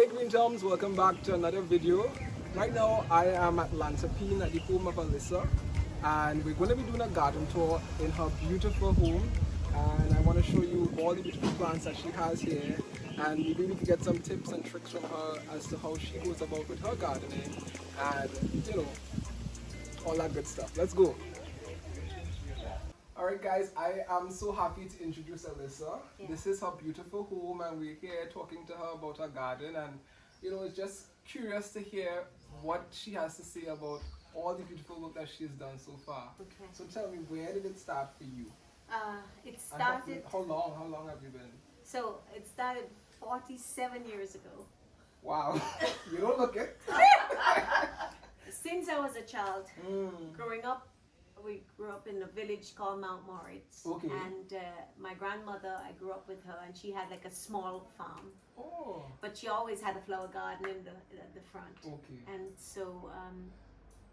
Hey Green Toms, welcome back to another video. Right now I am at Lansapine at the home of Alicia, and we're going to be doing a garden tour in her beautiful home, and I want to show you all the beautiful plants that she has here, and maybe we can get some tips and tricks from her as to how she goes about with her gardening and all that good stuff. Let's go. Alright guys, I am so happy to introduce Alicia. Yeah. This is her beautiful home and we're here talking to her about her garden, and it's just curious to hear what she has to say about all the beautiful work that she's done so far. Okay. So tell me, where did it start for you? It started. How long have you been? So it started 47 years ago. Wow, you don't look it. Since I was a child, growing up, we grew up in a village called Mount Moritz. Okay. And my grandmother, I grew up with her, and she had like a small farm. Oh. But she always had a flower garden at the front. Okay. And so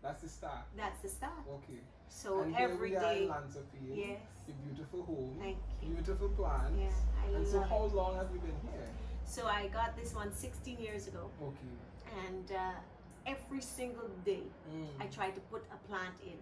That's the start. that's the start. Okay. So and every here we are day. in Lansapine, Yes. your beautiful home, Thank you. beautiful plants. Yeah, I And so love how it. long have you been here? So I got this one 16 years ago. Okay. And every single day I try to put a plant in,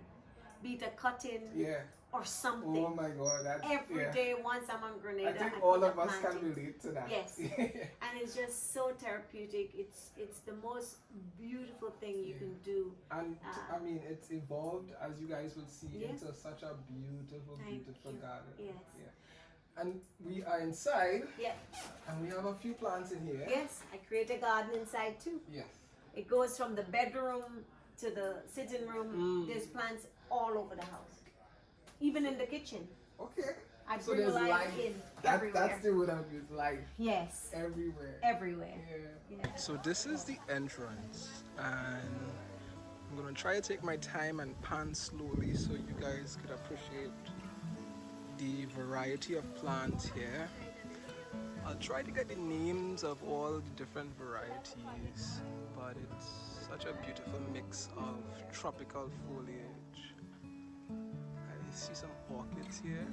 be it a cut-in Yeah. or something. Oh my God, that's Every yeah. day once I'm on Grenada, I think I all put of a us plant can in. relate to that. Yes. And it's just so therapeutic. It's the most beautiful thing you can do. And I mean, it's evolved, as you guys will see, Yeah. into such a beautiful, Thank beautiful you. garden. Yes. Yeah. And we are inside, Yeah. and we have a few plants in here. Yes, I create a garden inside too. Yes. It goes from the bedroom to the sitting room. There's plants all over the house. Even in the kitchen. Okay. I So bring there's life in everywhere. That's the word I've used, life. Yes. Everywhere. Everywhere. Yeah. Yeah. So this is the entrance, and I'm gonna try to take my time and pan slowly so you guys could appreciate the variety of plants here. I'll try to get the names of all the different varieties, but it's such a beautiful mix of tropical foliage. I see some orchids here.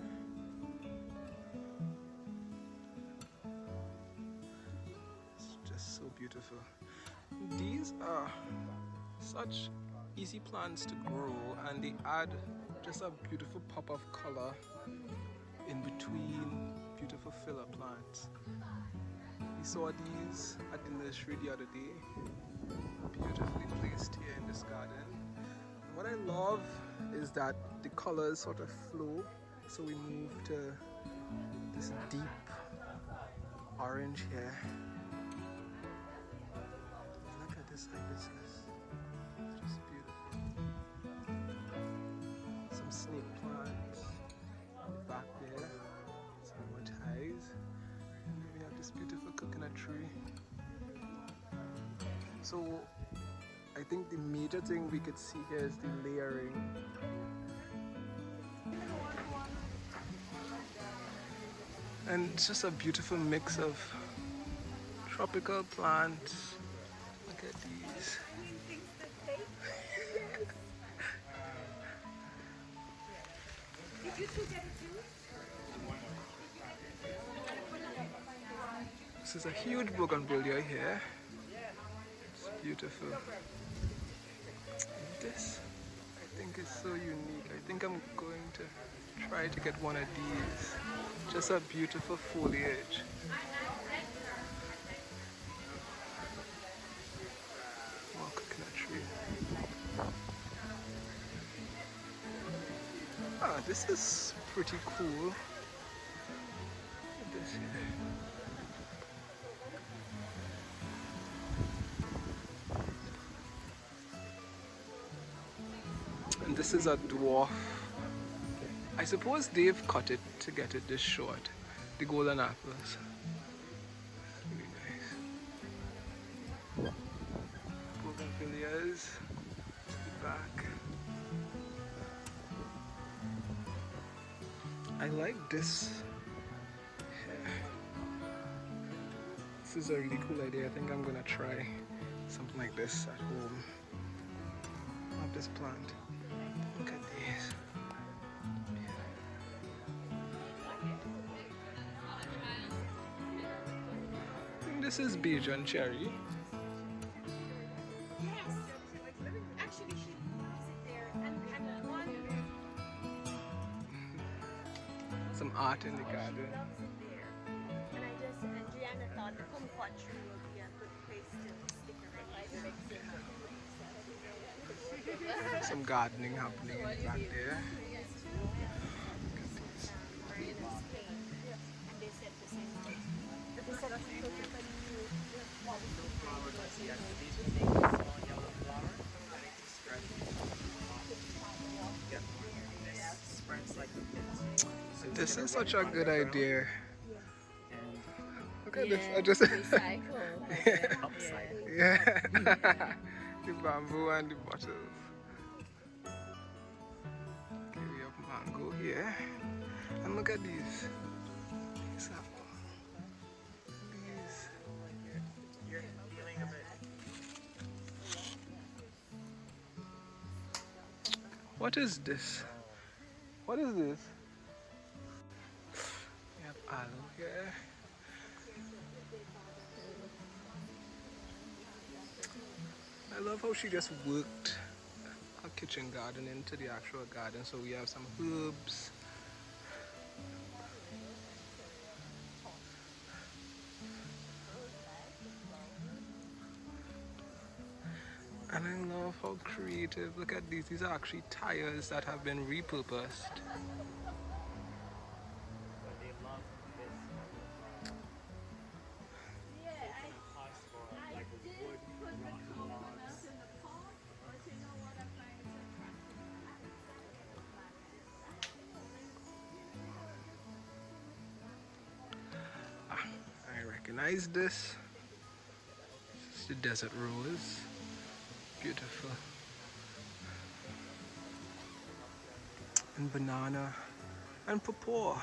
It's just so beautiful. These are such easy plants to grow, and they add just a beautiful pop of color in between beautiful filler plants. We saw these at the nursery the other day, beautifully placed here in this garden. And what I love is that the colors sort of flow, so we move to this deep orange here. Look at this hibiscus, it's just beautiful. Some snake plants in the back there, some more ties, and then we have this beautiful coconut tree. So I think the major thing we could see here is the layering. And it's just a beautiful mix of tropical plants. Look at these. Did you two get a juice? This is a huge bougainvillea here. It's beautiful. This, I think, is so unique. I think I'm going to try to get one of these. Just a beautiful foliage. More coconut tree. Ah, this is pretty cool. Look at this here. And this is a dwarf. I suppose they've cut it to get it this short. The golden apples. Really nice. Bougainvilleas to the back. I like this. This is a really cool idea. I think I'm gonna try something like this at home. I love this plant. Look at these. this is Bijan cherry. Yes. Actually, she leaves it there. And one, Some art in the she garden. loves it there. And Gianna thought the kumquat tree would be a good place to stick her right. Some gardening happening in the back there. And they said the same thing. They said This is such a good idea. Look at this. I just yeah. The bamboo and the bottles. Okay, we have mango here. And look at these. These apples. These. What is this? What is this? We have aloe here. I love how she just worked her kitchen garden into the actual garden. So we have some herbs. And I love how creative. Look at these. These are actually tires that have been repurposed. I recognize this. This is the desert rose. Beautiful. And banana and pawpaw.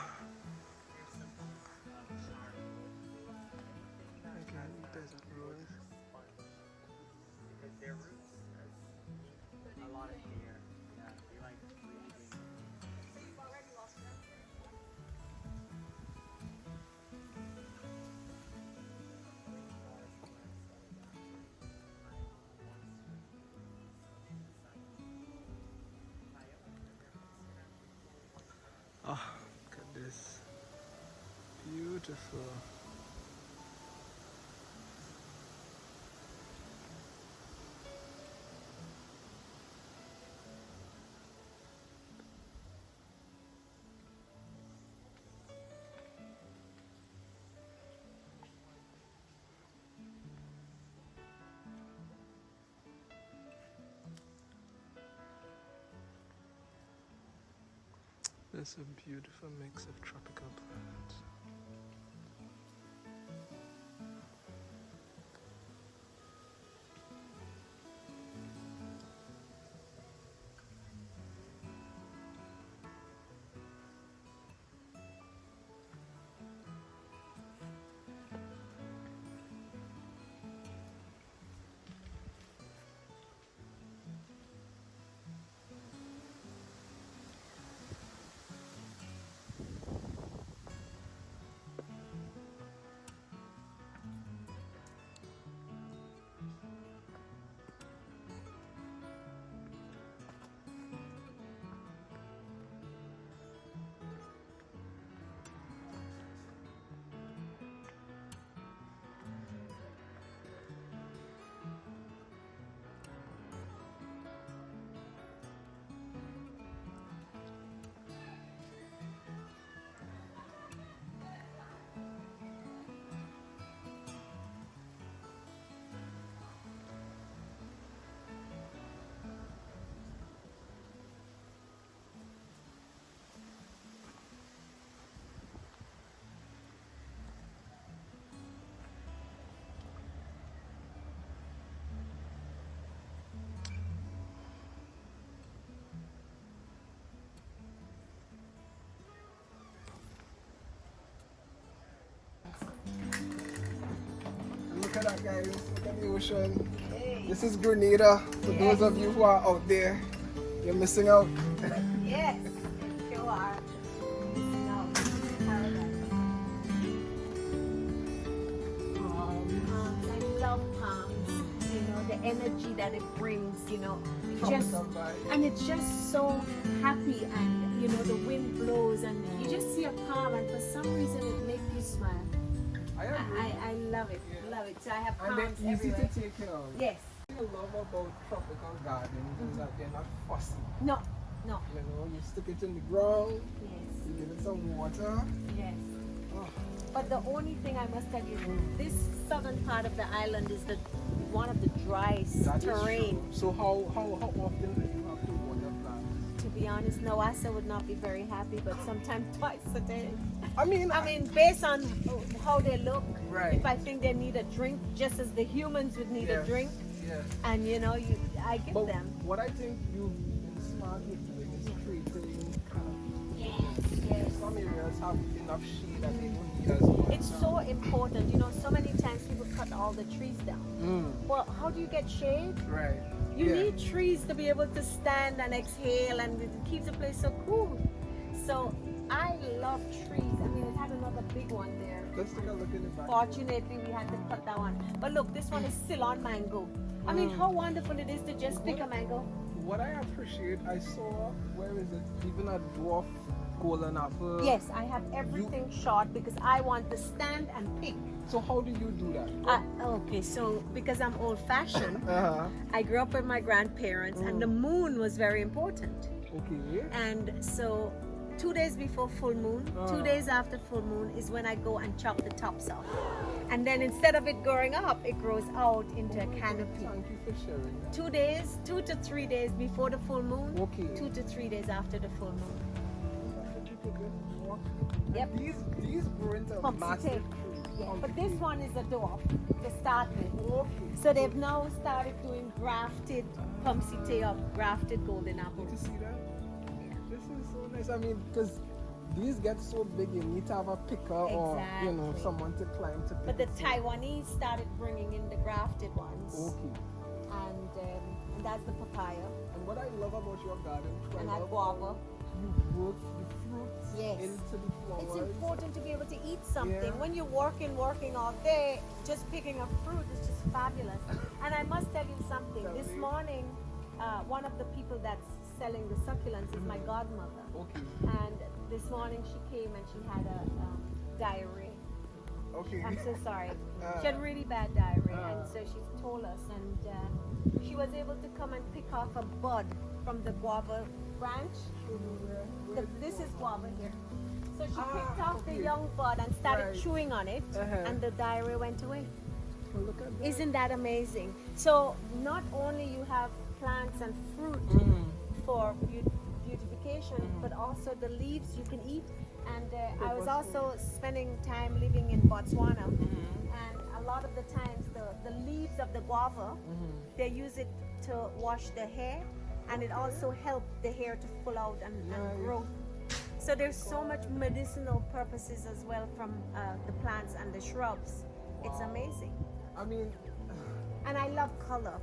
Again, desert rose. Oh, look at this. Beautiful. It's a beautiful mix of tropical plants. Look at that, guys. Look at the ocean. Hey. This is Grenada. For those of you who are out there, you're missing out. Yes, you are. Missing out. Paradise. energy that it brings, you know, From somebody. and it's just so happy, and you know the wind blows and you just see a palm, and for some reason it makes you smile. I agree. I love it, Yeah. love it. So I have And palms they're easy everywhere. to take care of. Yes. What I love about tropical gardens is that they're not fussy. No. No. You know, you stick it in the ground, Yes. you give it some water. Yes. Oh, But the only thing I must tell you, this southern part of the island is the one of the driest that is terrain. true. So how often do you have to water plants? To be honest, Noasa would not be very happy, but sometimes twice a day. I mean, Based on how they look, Right. if I think they need a drink, just as the humans would need a yes, drink, yes. and you know, I give But them. what I think you've been smart with doing is creating kind of, Yes. some areas have enough shade that they don't need as much. It's so important, you know. So many times people cut all the trees down. Well, how do you get shade? Right. You Yeah. need trees to be able to stand and exhale, and it keeps the place so cool. So I love trees. I mean, it had another big one there. Let's take a look in the back. Fortunately, we had to cut that one. But look, this one is still on mango. I mean, how wonderful it is to just pick a mango. What I appreciate, I saw, where is it? Even a dwarf golden apple. Yes, I have everything short because I want to stand and pick. So how do you do that? Okay, so because I'm old-fashioned, Uh-huh. I grew up with my grandparents, and the moon was very important. Okay. And so 2 days before full moon, 2 days after full moon is when I go and chop the tops off. And then instead of it growing up, it grows out into a canopy. Thank you for sharing that. 2 days, 2 to 3 days before the full moon, Okay. 2 to 3 days after the full moon. Yep. These grow into Pumpsy massive tape. trees. Yeah, but this one is a dwarf to start with. Okay. So they've now started doing grafted pumpsy tail, grafted golden apple. You see that? This is so nice. I mean, because these get so big, you need to have a picker or, you know, Exactly. someone to climb to pick But the it. Taiwanese started bringing in the grafted ones, Okay. and that's the papaya. And what I love about your garden, too, And I that love guava. how you brought the fruits Yes. into the flowers. It's important to be able to eat something. Yeah. When you're working all day, just picking a fruit is just fabulous. And I must tell you something. Tell This me. morning, one of the people that's selling the succulents is my godmother. Okay. And this morning she came and she had a diarrhea. Okay. I'm so sorry. She had really bad diarrhea, and so she told us, and she was able to come and pick off a bud from the guava branch. This is guava here. So she picked off the okay. young bud and started Right. chewing on it, Uh-huh. and the diarrhea went away. Well, look at that. Isn't that amazing? So not only you have plants and fruit for beautification, but also the leaves you can eat. And I was also spending time living in Botswana, and a lot of the times the leaves of the guava, they use it to wash the hair, and it also helps the hair to pull out and grow. So there's so much medicinal purposes as well from the plants and the shrubs. It's amazing. I mean, And I love color.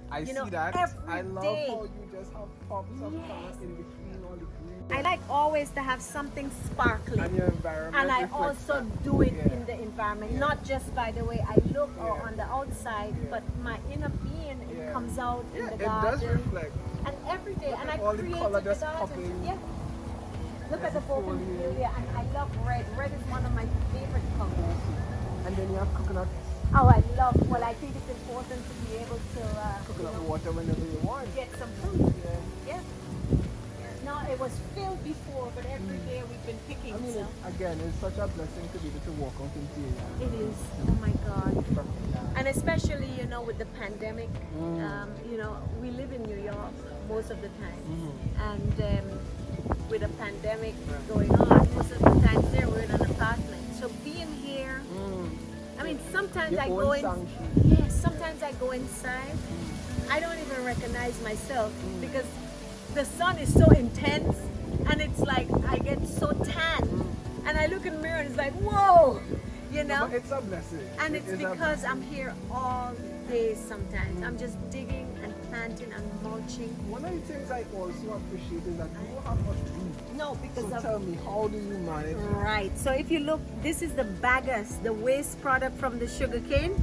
I You see know, that. every I love day. how you just have pops of color Yes. in between all the green. I like always to have something sparkling. And your environment. And I reflects also that. do it Yeah. in the environment, not just by the way I look or on the outside, but my inner being it comes out in Yeah, the it does garden. reflect. And every day, and I all the create color in the that's garden. popping. Yeah. Look at the bougainvillea, and I love red. Red is one of my favorite colors. And then you have coconut Oh, I love. Well, I think it's important to be able to coconut water whenever you want. get some fruit. Yeah. Yeah. No, it was filled before, but every day we've been picking. I mean, So again, it's such a blessing to be able to walk out into it. it is. Oh my God. From And especially, you know, with the pandemic, you know, we live in New York most of the time. And with a pandemic going on, most of the times there we're in an apartment. So being here, I mean, sometimes Your I own go in. sanctuary. Yes, sometimes I go inside. I don't even recognize myself because the sun is so intense and it's like I get so tan. And I look in the mirror and it's like, whoa, you know? But it's a blessing. And It it's is a because blessing. I'm here all day sometimes. I'm just digging and planting and mulching. One of the things I also appreciate is that you don't have much room. No, because So of... tell me, how do you manage? Right. So if you look, this is the bagasse, the waste product from the sugar cane.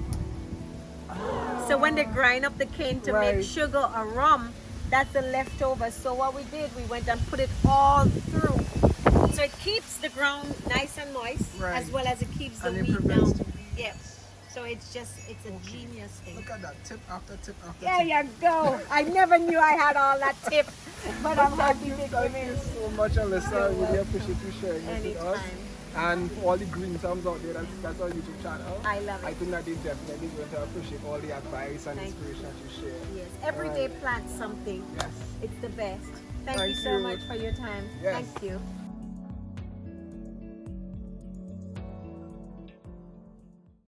So when they grind up the cane to Right. make sugar or rum, that's the leftover. So what we did, we went and put it all through. So it keeps the ground nice and moist, Right. as well as it keeps the And it weed prevents down. the weeds. Yeah. So it's a genius thing. Look at that, tip after tip after There tip. you go. I never knew I had all that tip, but I'm happy to give Thank it. you so much, Alyssa. I really appreciate you sharing this with us. Anytime. And for all the green thumbs out there, that's our YouTube channel. I love I it. think that they definitely going to appreciate all the advice and Thank inspiration that you share. Yes. Every day plant something. Yes. It's the best. Thank you Thank so you. much for your time. Yes. Thank you.